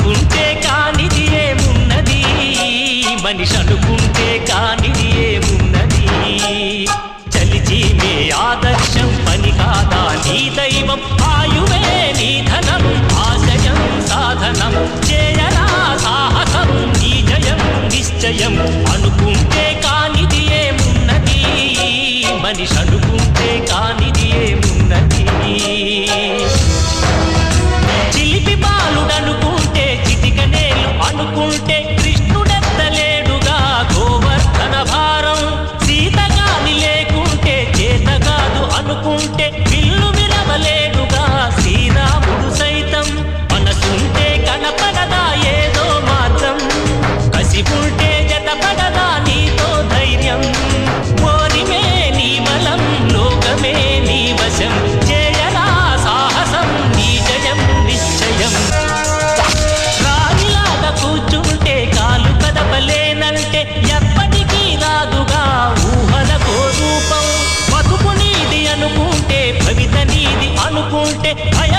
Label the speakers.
Speaker 1: అనుకుంటే కానిది ఏమున్నది, మనిషి అనుకుంటే కానిది ఏమున్నది. చలిచి మే ఆదర్శం పని కాదా నీ దైవం, ఆయువే నీ ధనం ఆశయం సాధనం. చేయరా సాహసం నీ జయం నిశ్చయం. అనుకుంటే కానిది ఏమున్నది, మనిషి అనుకుంటే కానిది ఏమున్నది. చిలిపి బాలుడనుకుంటే చిటికనేలు అనుకుంటే కృష్ణుడెత్తలేడుగా గోవర్ధన భారం. సీతగాని లేకుంటే చేత కాదు అనుకుంటే విల్లు విరవలేడుగా శ్రీరాముడు సైతం. మనసుంటే కనపడదా ఏదో మార్గం, కసి ఉంటే జతపడదా నీతో ధైర్యం. ఓరిమే నీ బలం లోకమే నీ వశం, చేయరా సాహసం నీ జయం నిశ్చయం. రాణిలాగా కూర్చుంటే కాలు కదపలేనంటే ఎప్పటికీ రాదుగా ఊహలకో రూపం. బతుకు నీది అనుకుంటే భవిత నీది అనుకుంటే భయ